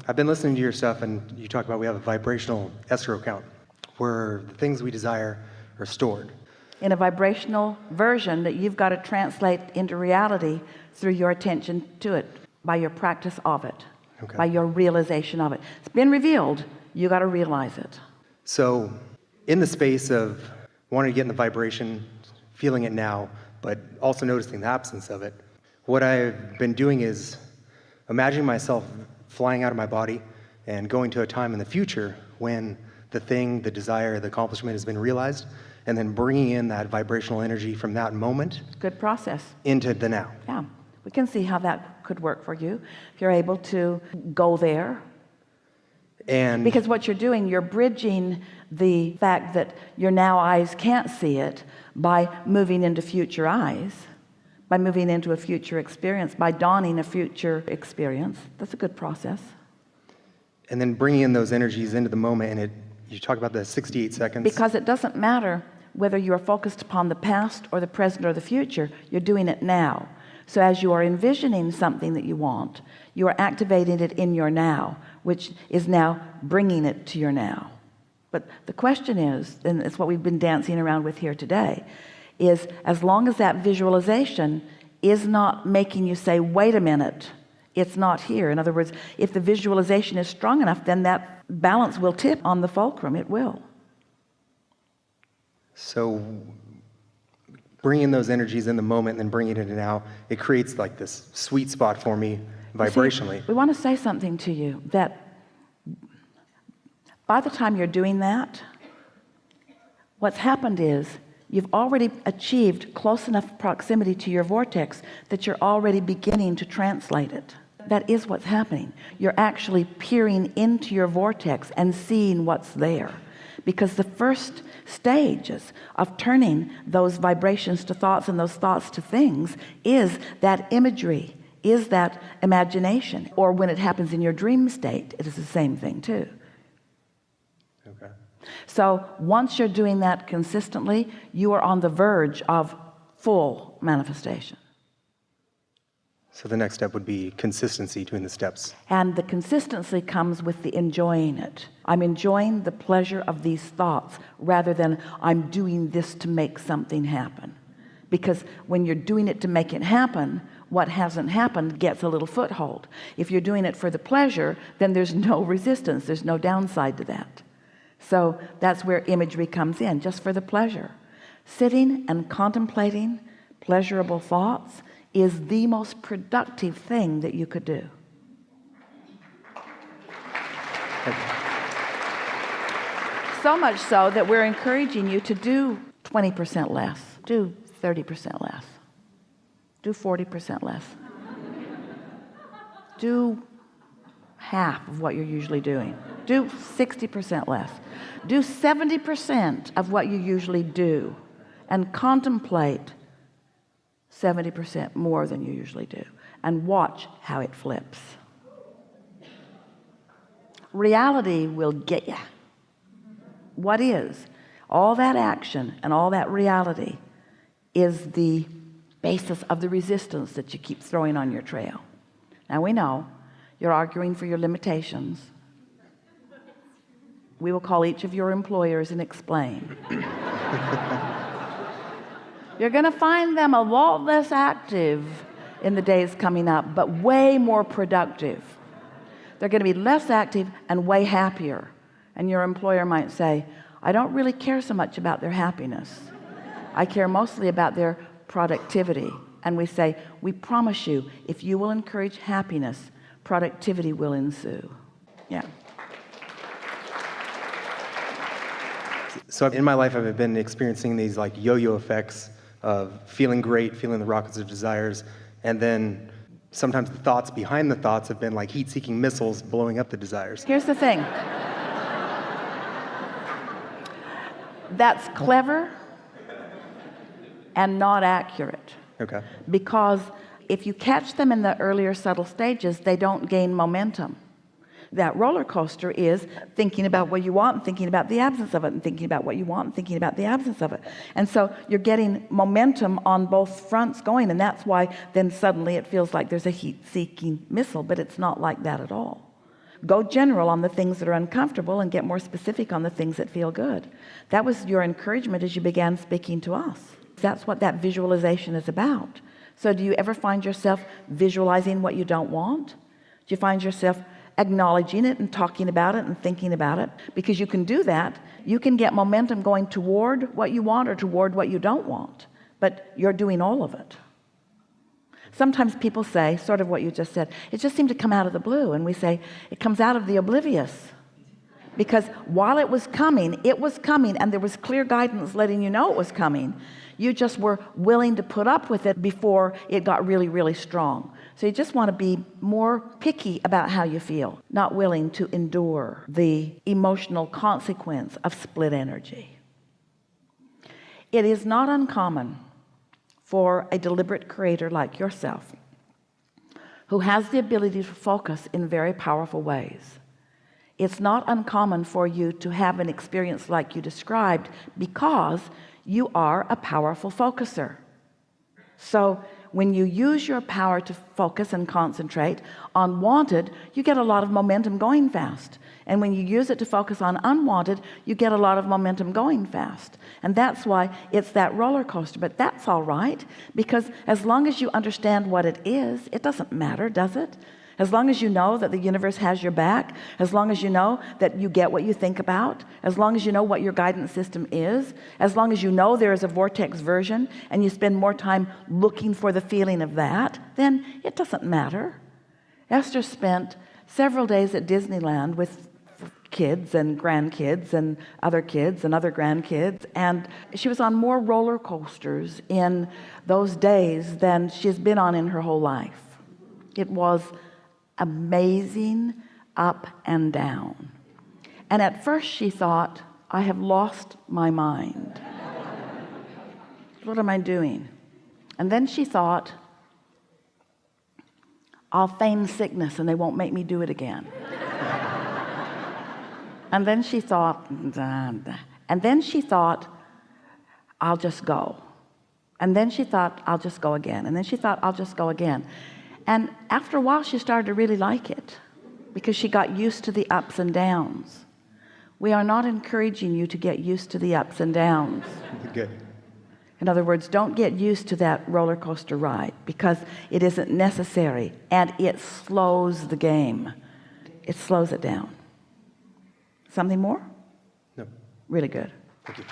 I've been listening to your stuff, and you talk about we have a vibrational escrow account where the things we desire are stored. In a vibrational version that you've got to translate into reality through your attention to it, by your practice of it, by your realization of it. It's been revealed, you got to realize it. So in the space of wanting to get in the vibration, feeling it now, but also noticing the absence of it, what I've been doing is imagining myself flying out of my body and going to a time in the future when the thing, the desire, the accomplishment has been realized, and then bringing in that vibrational energy from that moment. Good process. Into the now. Yeah, we can see how that could work for you if you're able to go there. And because what you're doing, you're bridging the fact that your now eyes can't see it by moving into future eyes, by moving into a future experience, by dawning a future experience. That's a good process. And then bringing in those energies into the moment, and you talk about the 68 seconds. Because it doesn't matter whether you are focused upon the past or the present or the future, you're doing it now. So as you are envisioning something that you want, you are activating it in your now, which is now bringing it to your now. But the question is, and it's what we've been dancing around with here today, is as long as that visualization is not making you say, wait a minute, it's not here. In other words, if the visualization is strong enough, then that balance will tip on the fulcrum. It will. So bringing those energies in the moment and then bringing it into now, it creates like this sweet spot for me vibrationally. See, we want to say something to you that by the time you're doing that, what's happened is you've already achieved close enough proximity to your vortex that you're already beginning to translate it. That is what's happening. You're actually peering into your vortex and seeing what's there, because the first stages of turning those vibrations to thoughts and those thoughts to things is that imagery, is that imagination. Or when it happens in your dream state, it is the same thing too. Okay. So once you're doing that consistently, you are on the verge of full manifestation. So the next step would be consistency between the steps. And the consistency comes with the enjoying it. I'm enjoying the pleasure of these thoughts rather than I'm doing this to make something happen. Because when you're doing it to make it happen, what hasn't happened gets a little foothold. If you're doing it for the pleasure, then there's no resistance, there's no downside to that. So that's where imagery comes in, just for the pleasure. Sitting and contemplating pleasurable thoughts is the most productive thing that you could do. So much so that we're encouraging you to do 20% less, do 30% less, do 40% less, do half of what you're usually doing, do 60% less, do 70% of what you usually do, and contemplate 70% more than you usually do, and watch how it flips. Reality will get you. What is? All that action and all that reality is the basis of the resistance that you keep throwing on your trail. Now we know you're arguing for your limitations. We will call each of your employers and explain. You're going to find them a lot less active in the days coming up, but way more productive. They're going to be less active and way happier. And your employer might say, I don't really care so much about their happiness. I care mostly about their productivity. And we say, we promise you, if you will encourage happiness, productivity will ensue. Yeah. So in my life, I've been experiencing these like yo-yo effects of feeling great, feeling the rockets of desires, and then sometimes the thoughts behind the thoughts have been like heat-seeking missiles blowing up the desires. Here's the thing. That's clever and not accurate. Okay. Because if you catch them in the earlier subtle stages, they don't gain momentum. That roller coaster is thinking about what you want and thinking about the absence of it, and thinking about what you want and thinking about the absence of it. And so you're getting momentum on both fronts going, and that's why then suddenly it feels like there's a heat-seeking missile, but it's not like that at all. go general on the things that are uncomfortable and get more specific on the things that feel good. That was your encouragement as you began speaking to us. That's what that visualization is about. So do you ever find yourself visualizing what you don't want? Do you find yourself acknowledging it and talking about it and thinking about it? Because you can do that. You can get momentum going toward what you want or toward what you don't want, but you're doing all of it. Sometimes people say, sort of what you just said, it just seemed to come out of the blue, and we say it comes out of the oblivious, because while it was coming, and there was clear guidance letting you know it was coming. You just were willing to put up with it before it got really, really strong. So you just want to be more picky about how you feel, not willing to endure the emotional consequence of split energy. It is not uncommon for a deliberate creator like yourself, who has the ability to focus in very powerful ways. It's not uncommon for you to have an experience like you described, because you are a powerful focuser. So when you use your power to focus and concentrate on wanted, you get a lot of momentum going fast. And when you use it to focus on unwanted, you get a lot of momentum going fast. And that's why it's that roller coaster. But that's all right, because as long as you understand what it is, it doesn't matter, does it? As long as you know that the universe has your back, as long as you know that you get what you think about, as long as you know what your guidance system is, as long as you know there is a vortex version and you spend more time looking for the feeling of that, then it doesn't matter. Esther spent several days at Disneyland with kids and grandkids and other kids and other grandkids, and she was on more roller coasters in those days than she's been on in her whole life. It was amazing, up and down. And at first she thought, I have lost my mind. What am I doing? And then she thought, I'll feign sickness and they won't make me do it again. And then she thought, I'll just go. And then she thought, I'll just go again. And then she thought, I'll just go again. And after a while, she started to really like it, because she got used to the ups and downs. We are not encouraging you to get used to the ups and downs. Good. In other words, don't get used to that roller coaster ride, because it isn't necessary, and it slows the game. It slows it down. Something more? No. Really good. Thank you.